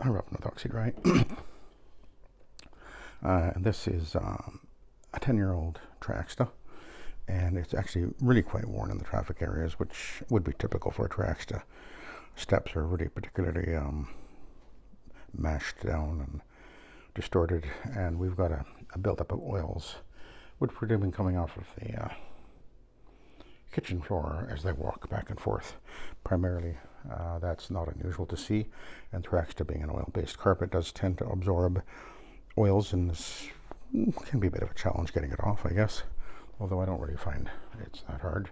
I rub with Oxy-Dry. This is a 10-year-old Triexta, and it's actually really quite worn in the traffic areas, which would be typical for a Triexta. Steps are really particularly mashed down and distorted, and we've got a buildup of oils, which would have been coming off of the kitchen floor as they walk back and forth. Primarily, that's not unusual to see, and Triexta being an oil-based carpet does tend to absorb oils, and this can be a bit of a challenge getting it off, I guess, although I don't really find it's that hard.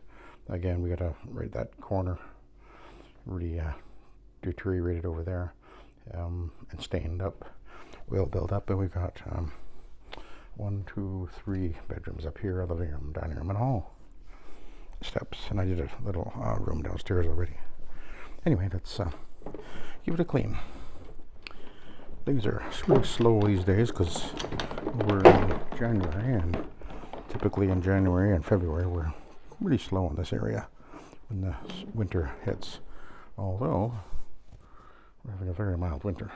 Again, we got to right that corner really deteriorated over there and stained up, oil buildup, and we've got 1, 2, 3 bedrooms up here, a living room, dining room, and hall. Steps, and I did a little room downstairs already. Anyway, let's give it a clean. Things are really slow these days because we're in January, and typically in January and February we're really slow in this area when the winter hits. Although we're having a very mild winter,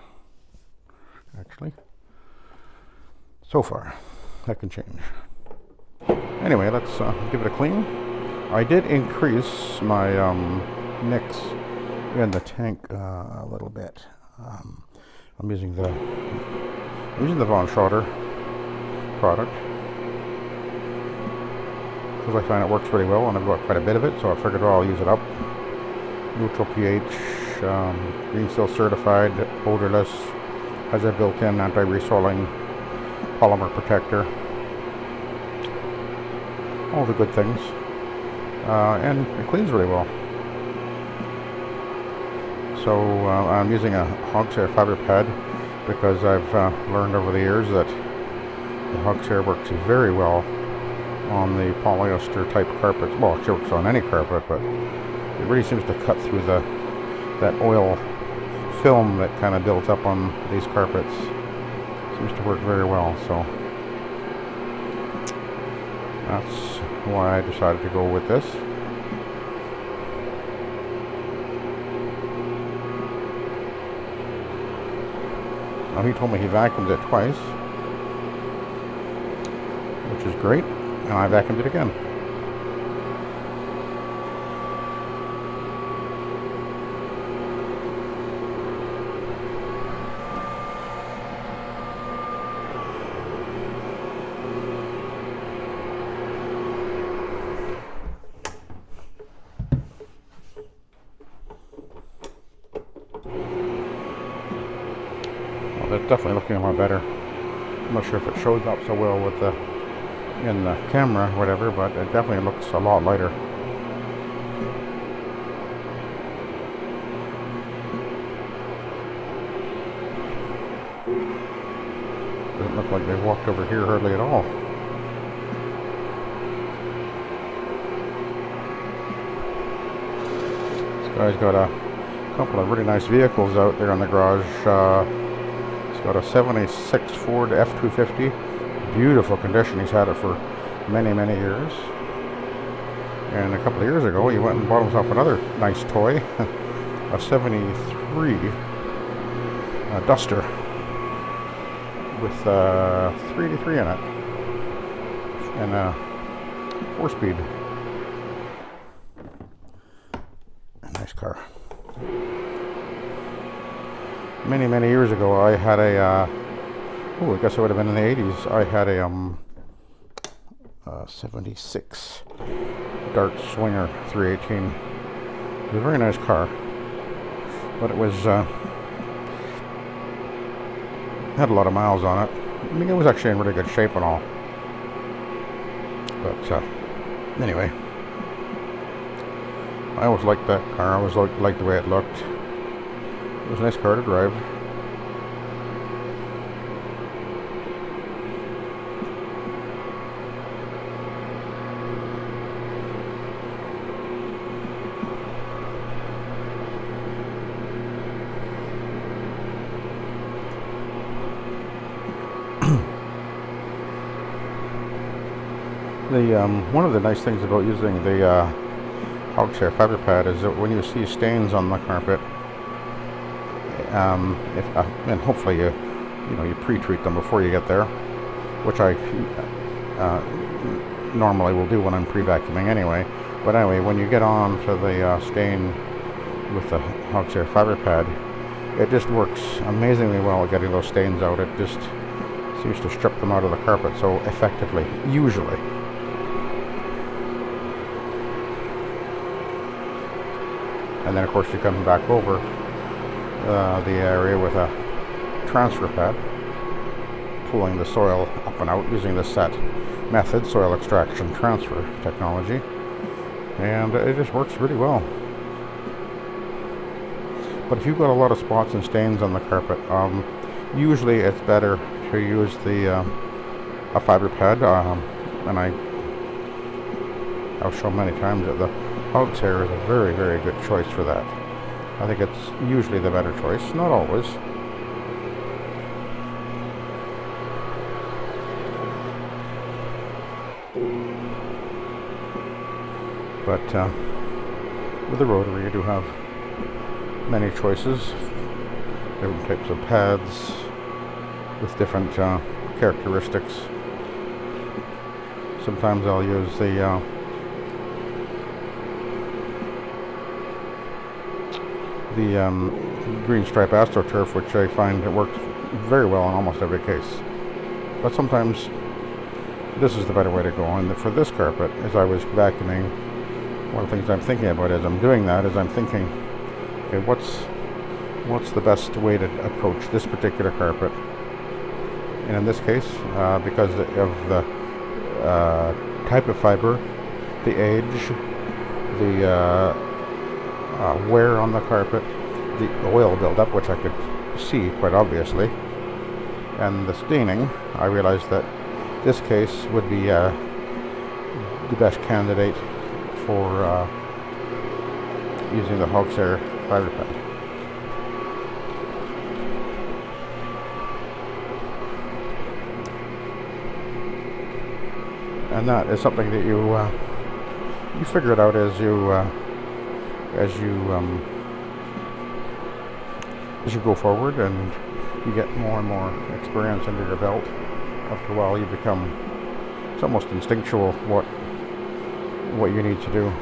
actually. So far, that can change. Anyway, let's give it a clean. I did increase my mix in the tank a little bit. I'm using the Von Schroeder product because I find it works really well, and I've got quite a bit of it, so I figured, well, I'll use it up. Neutral pH, green seal certified, odorless, has a built-in anti-resoiling polymer protector. All the good things. And it cleans really well. So I'm using a hog's-hair fiber pad because I've learned over the years that the hog's-hair works very well on the polyester type carpets. Well, it works on any carpet, but it really seems to cut through that oil film that kind of built up on these carpets. Seems to work very well. So that's why I decided to go with this. Now, he told me he vacuumed it twice, which is great, and I vacuumed it again. It's definitely looking a lot better. I'm not sure if it shows up so well with in the camera or whatever, but it definitely looks a lot lighter. Doesn't look like they walked over here hardly at all. This guy's got a couple of really nice vehicles out there in the garage. Got a 76 Ford F-250, beautiful condition. He's had it for many, many years. And a couple of years ago, he went and bought himself another nice toy, a 73 Duster with 383 in it, and a 4-speed. Nice car. Many, many years ago, I had a, I guess it would have been in the 80s, I had a 76 Dart Swinger 318. It was a very nice car, but it was, had a lot of miles on it. I mean, it was actually in really good shape and all. But, anyway, I always liked that car. I always liked the way it looked. It was a nice car to drive. One of the nice things about using the hog's-hair fiber pad is that when you see stains on the carpet, And hopefully you pre-treat them before you get there, which I normally will do when I'm pre-vacuuming anyway. But anyway, when you get on to the stain with the Oxy-Dry fiber pad, it just works amazingly well at getting those stains out. It just seems to strip them out of the carpet so effectively, usually. And then of course you come back over the area with a transfer pad, pulling the soil up and out using the SETT method, soil extraction transfer technology, and it just works really well. But if you've got a lot of spots and stains on the carpet, usually it's better to use a fiber pad, and I've shown many times that the Oxy-Dry is a very, very good choice for that. I think it's usually the better choice, not always. But with the rotary, you do have many choices, different types of pads with different characteristics. Sometimes I'll use the green stripe AstroTurf, which I find it works very well in almost every case. But sometimes this is the better way to go. And for this carpet, as I was vacuuming, one of the things I'm thinking about as I'm doing that is I'm thinking, okay, what's the best way to approach this particular carpet? And in this case, because of the type of fiber, the age, the wear on the carpet, the oil buildup, which I could see quite obviously, and the staining, I realized that this case would be the best candidate for using the Oxy-Dry fiber pad. And that is something that you figure it out as you go forward, and you get more and more experience under your belt. After a while, you become, it's almost instinctual what you need to do.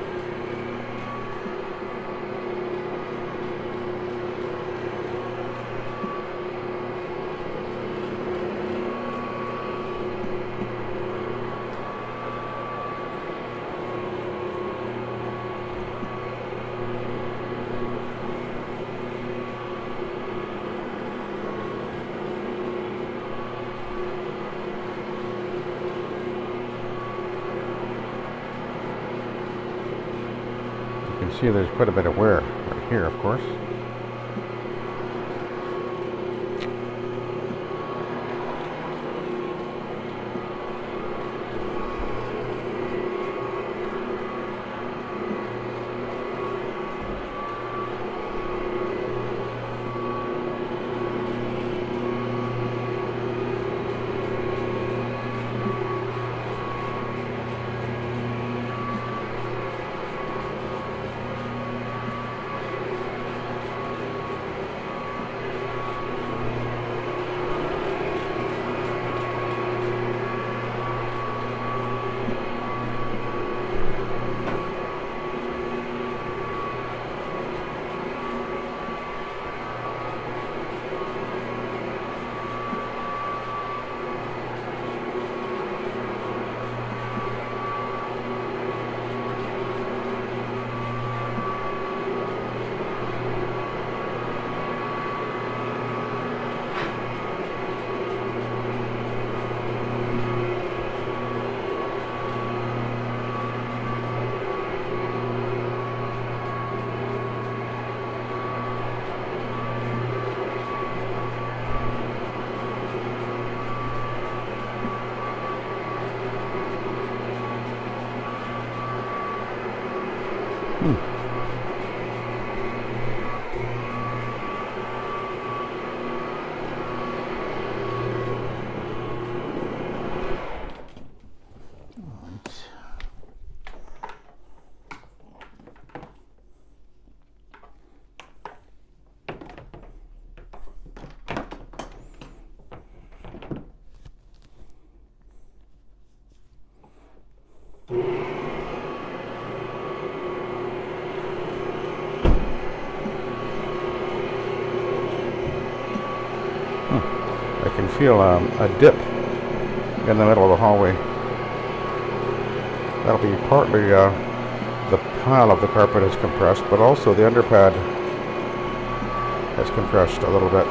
You can see there's quite a bit of wear right here, of course. I can feel a dip in the middle of the hallway. That'll be partly the pile of the carpet is compressed, but also the underpad has compressed a little bit.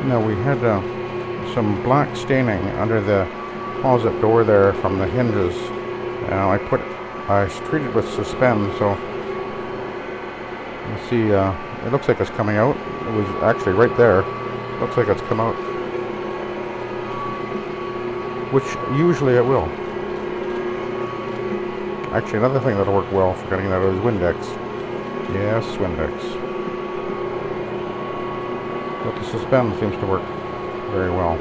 Now we had some black staining under the closet door there from the hinges. I treated with suspend, so you see it looks like it's coming out. It was actually right there. Looks like it's come out, which usually it will. Actually, another thing that'll work well for getting that out is Windex. Yes, Windex. But the suspend seems to work very well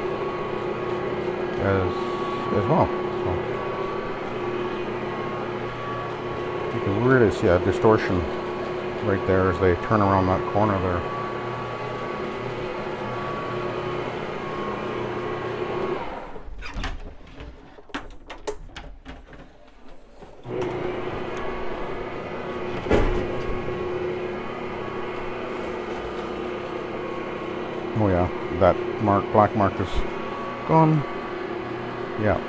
as well. So you can really see a distortion right there as they turn around that corner there. Oh yeah, that black mark is gone. Yeah.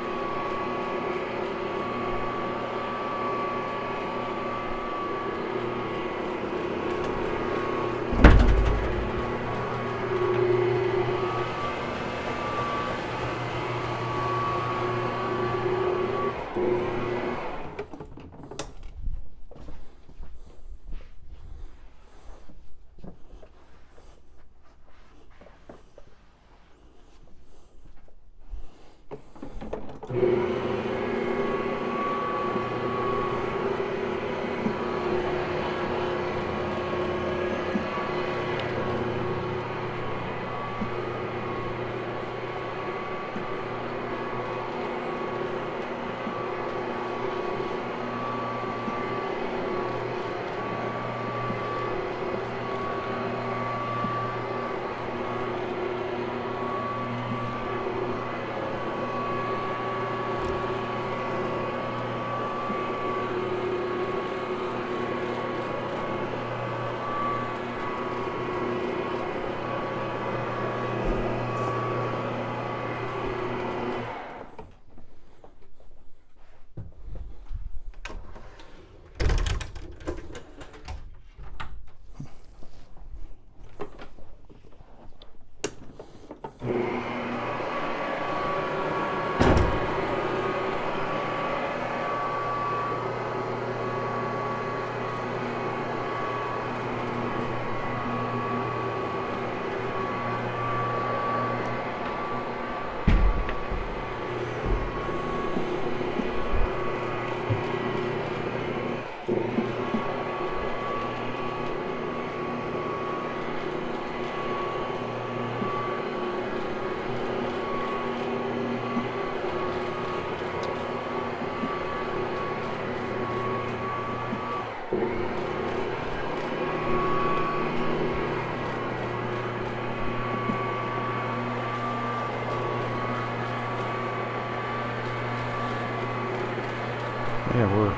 Yeah, we're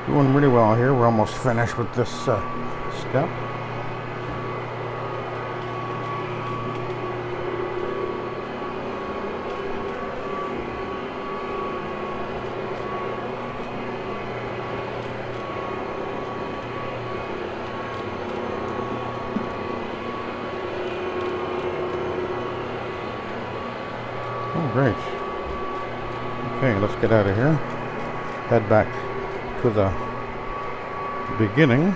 doing really well here. We're almost finished with this step. Oh, great. Okay, let's get out of here. Head back to the beginning.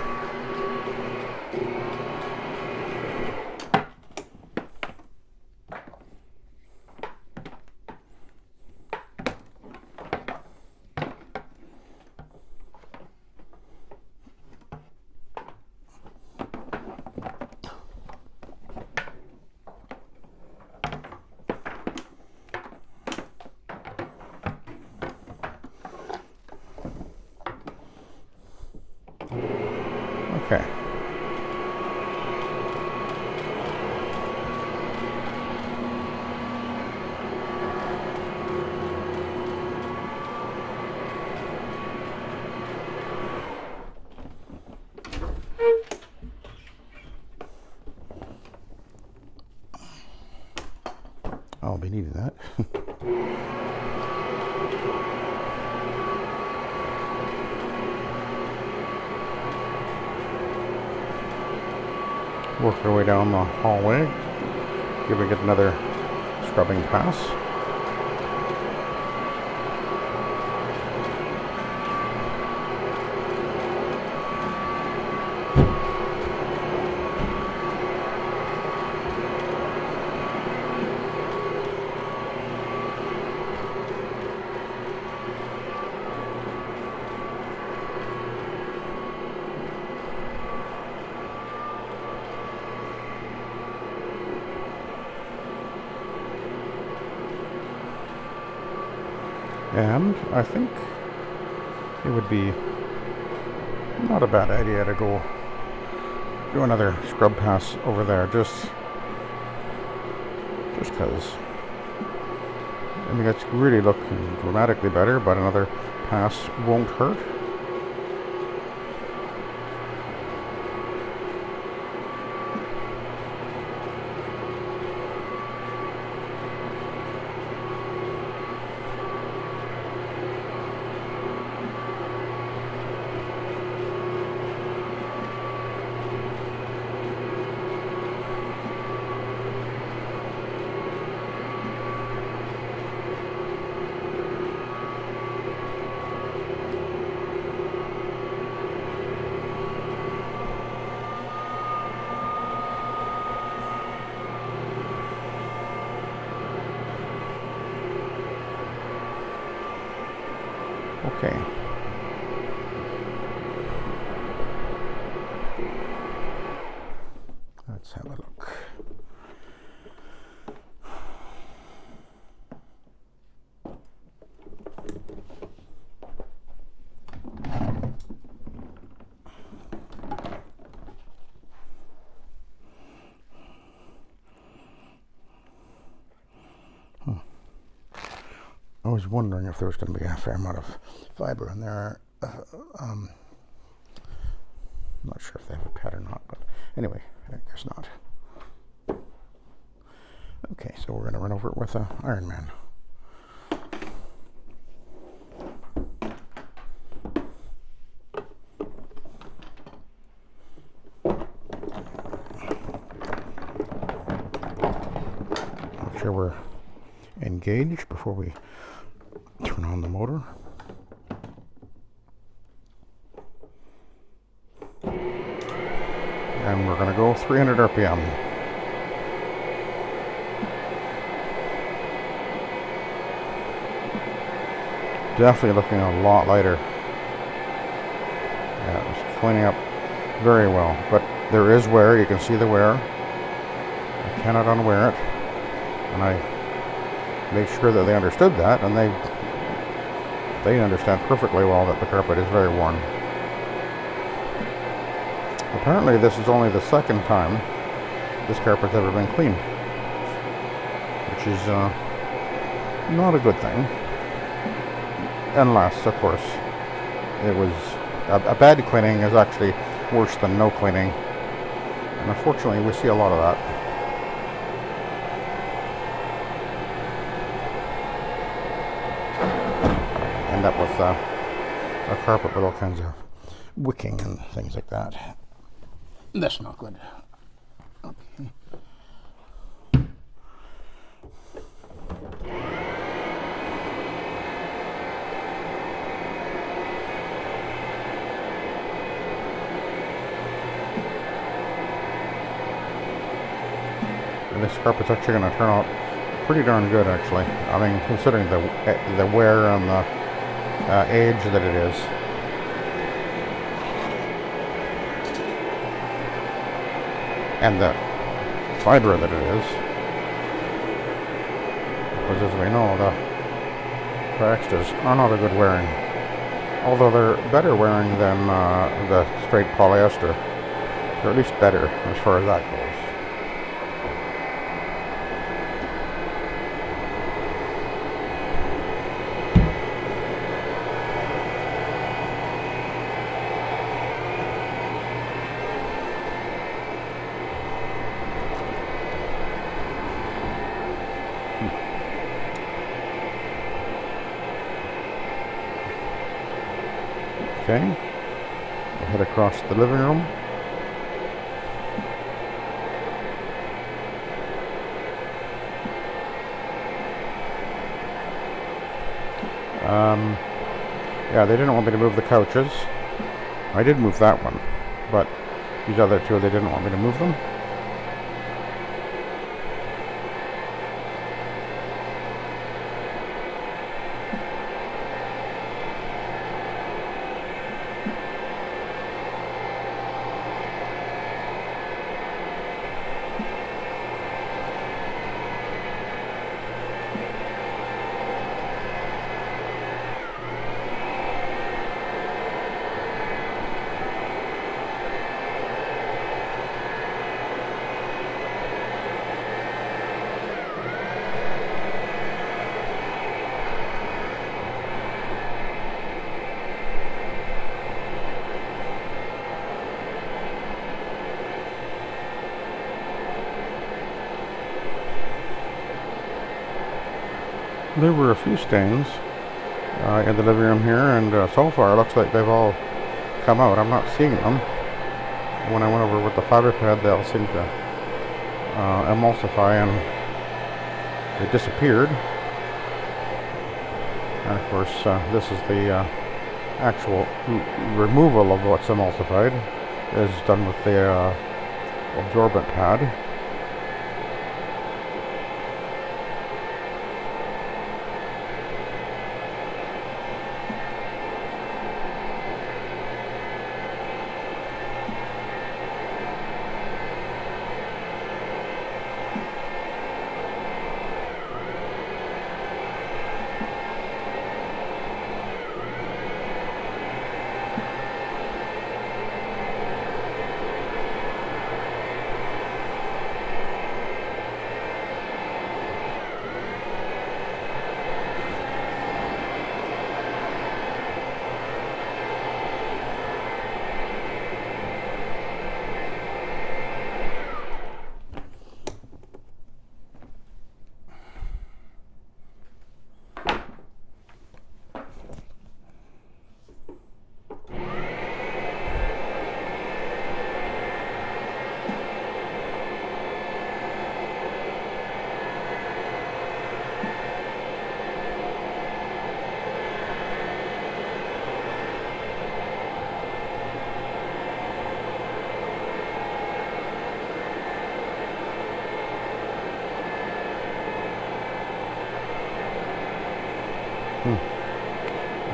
Okay. I'll be needing that. Work our way down the hallway, giving it another scrubbing pass. And I think it would be not a bad idea to go do another scrub pass over there, just because. I mean, it's really looking dramatically better, but another pass won't hurt. Okay. Let's have a look. I was wondering if there was going to be a fair amount of fiber in there. I'm not sure if they have a pad or not, but anyway, I guess not. Okay, so we're going to run over it with an Iron Man. Make sure we're engaged before we turn on the motor. And we're going to go 300 RPM. Definitely looking a lot lighter. Yeah, it's cleaning up very well. But there is wear. You can see the wear. I cannot unwear it. And I made sure that they understood that, and they understand perfectly well that the carpet is very worn. Apparently this is only the second time this carpet's ever been cleaned, which is not a good thing. Unless, of course, it was a bad cleaning is actually worse than no cleaning, and unfortunately we see a lot of that. End up with a carpet with all kinds of wicking and things like that. That's not good. Okay. And this carpet's actually going to turn out pretty darn good, actually. I mean, considering the wear and the age that it is. And the fiber that it is. Because as we know, the Triextas are not a good wearing. Although they're better wearing than the straight polyester. or at least better as far as that goes. Okay, we'll head across the living room. Yeah, they didn't want me to move the couches. I did move that one, but these other two, they didn't want me to move them. There were a few stains in the living room here, and so far it looks like they've all come out. I'm not seeing them. When I went over with the fiber pad, they all seemed to emulsify and they disappeared. And of course, this is the actual removal of what's emulsified. It is done with the absorbent pad.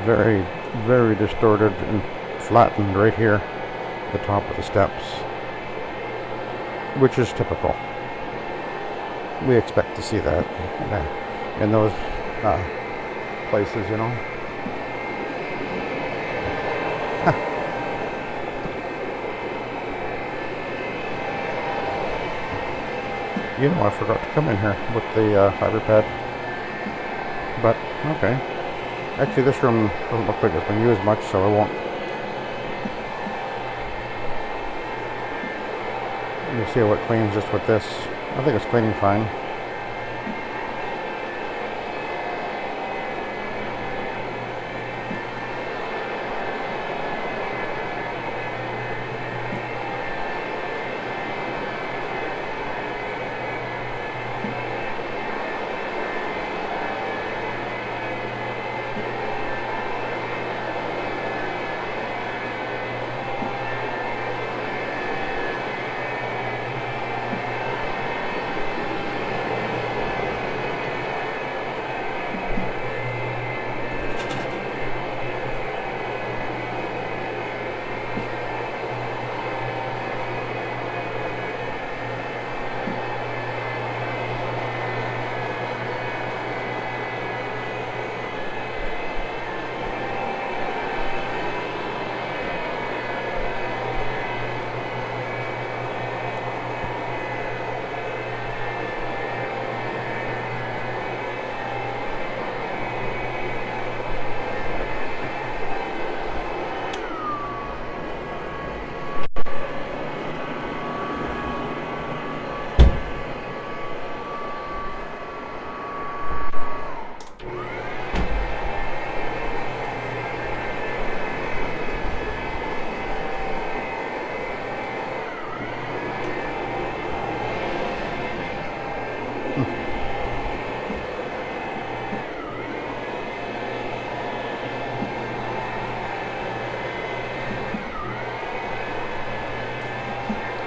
Very, very distorted and flattened right here at the top of the steps, which is typical. We expect to see that in those places, you know. You know, I forgot to come in here with the fiber pad, but okay. Actually, this room doesn't look like it's been used much, so I won't. You see how it cleans just with this. I think it's cleaning fine.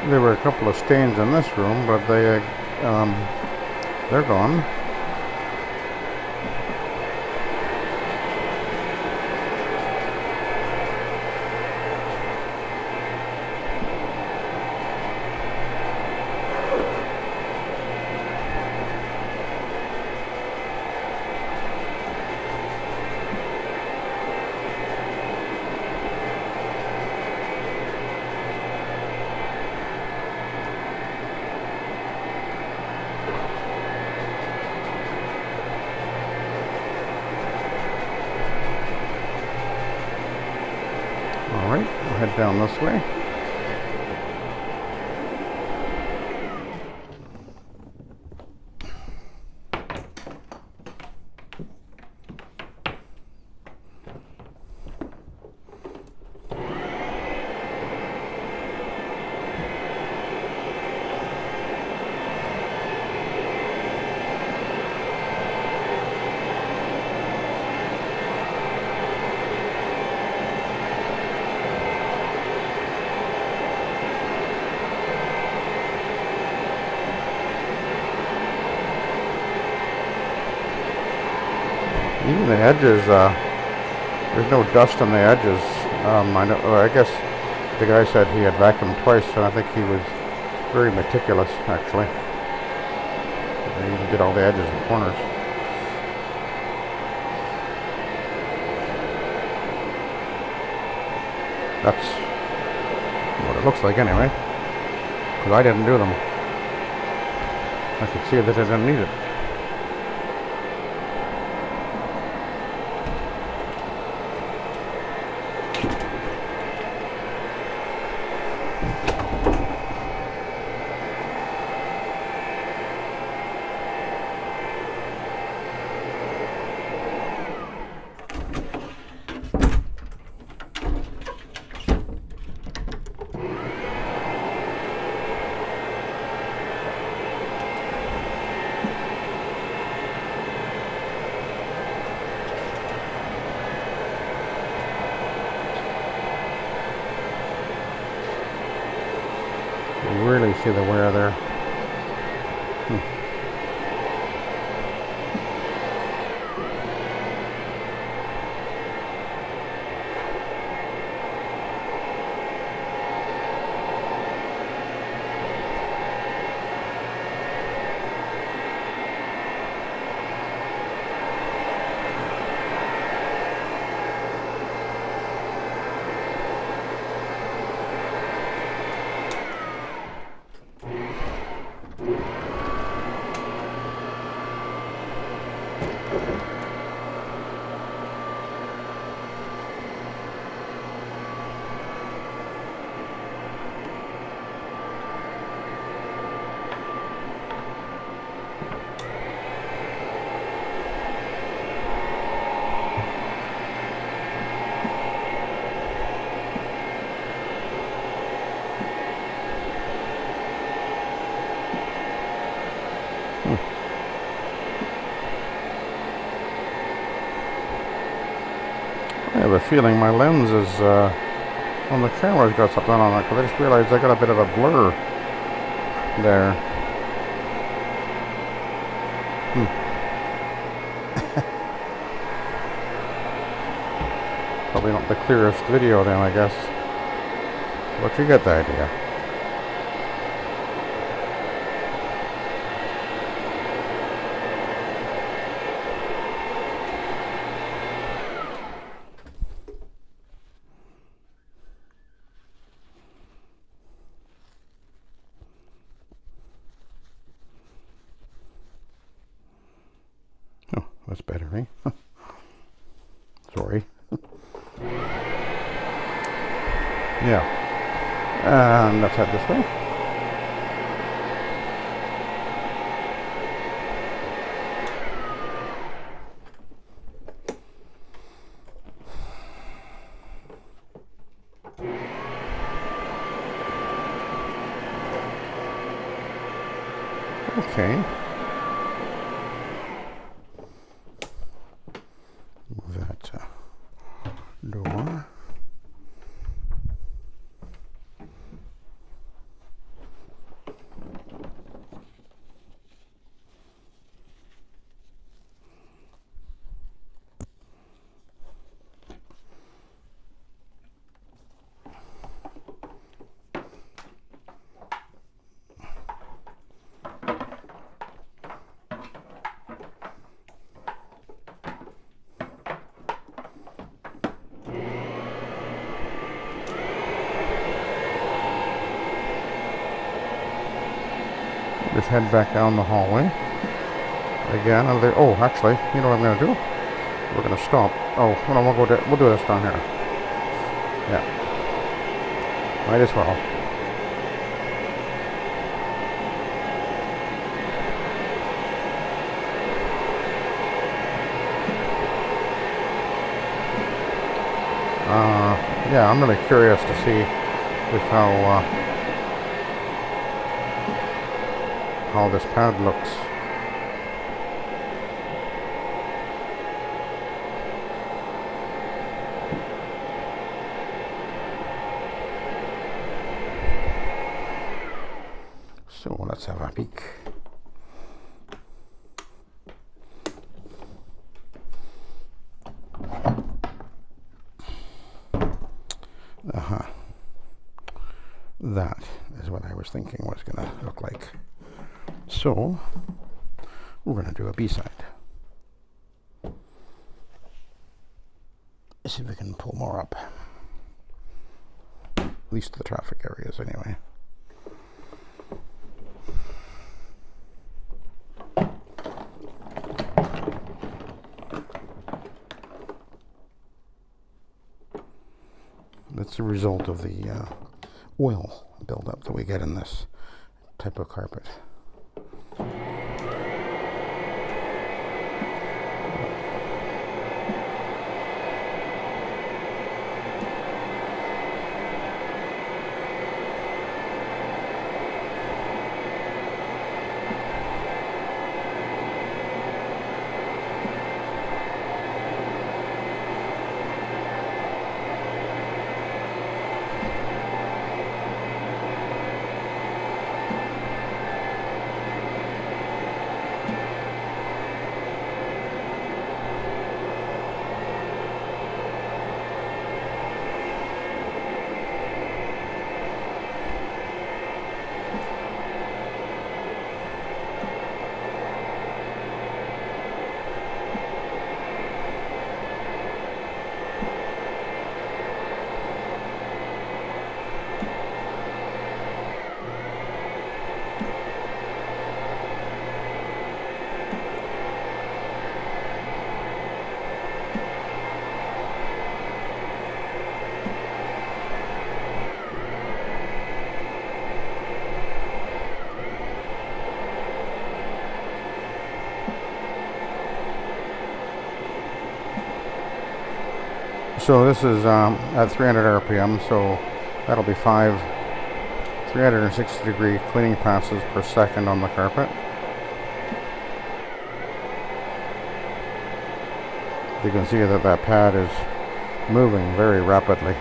There were a couple of stains in this room, but they're gone. Alright, we'll head down this way. Even the edges, there's no dust on the edges. I guess the guy said he had vacuumed twice, and I think he was very meticulous, actually. He even did all the edges and corners. That's what it looks like anyway, because I didn't do them. I could see that I didn't need it. You really see the wear there. I have a feeling my lens is, on the camera's got something on it, because I just realized I got a bit of a blur there. Probably not the clearest video then, I guess. But you get the idea. Oh, that's better, eh? Sorry. Yeah. And let's head this way. Okay. Move that door. Just head back down the hallway. Again, oh, actually, you know what I'm going to do? We're going to stop. Oh, well, we'll do this down here. Yeah. Might as well. Yeah, I'm really curious to see just how this pad looks. So let's have a peek. That is what I was thinking was going to look like. So we're going to do a B-side. See if we can pull more up. At least the traffic areas anyway. That's the result of the oil buildup that we get in this type of carpet. So this is at 300 RPM, so that'll be 5 360 degree cleaning passes per second on the carpet. You can see that that pad is moving very rapidly.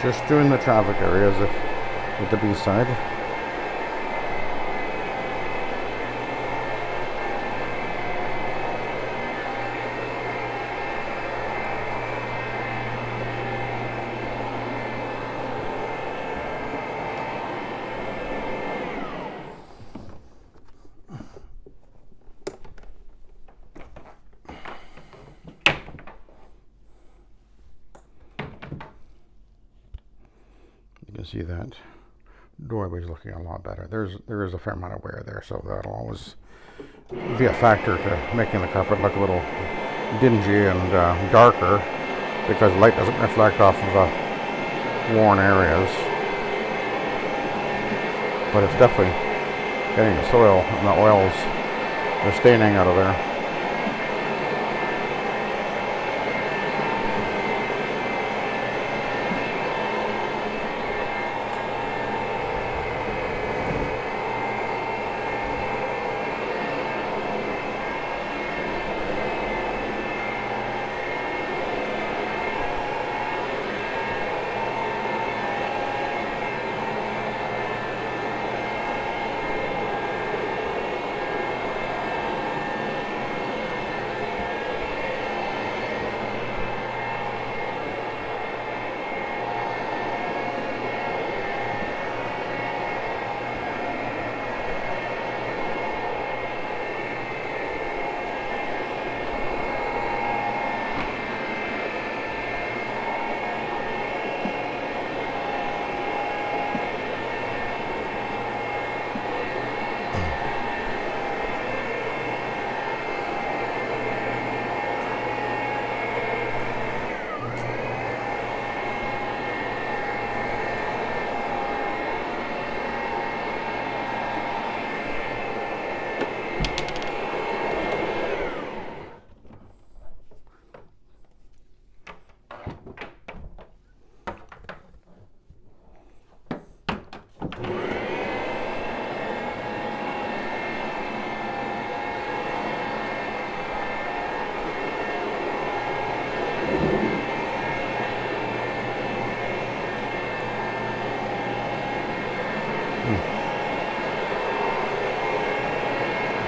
Just doing the traffic areas with the B side. You can see that doorway is looking a lot better. There is a fair amount of wear there, so that'll always be a factor to making the carpet look a little dingy and darker, because light doesn't reflect off of the worn areas. but it's definitely getting the soil and the oils, the staining out of there.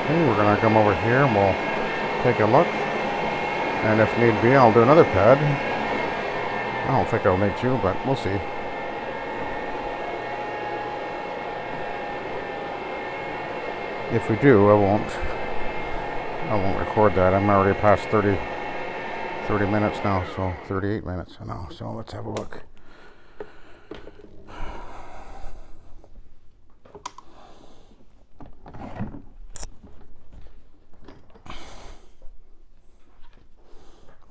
Okay, we're going to come over here and we'll take a look. And if need be, I'll do another pad. I don't think I'll need to, but we'll see. If we do, I won't record that. I'm already past 30 minutes now, so 38 minutes now. So let's have a look.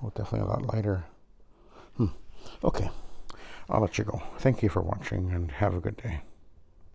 Oh, definitely a lot lighter. Okay, I'll let you go. Thank you for watching and have a good day.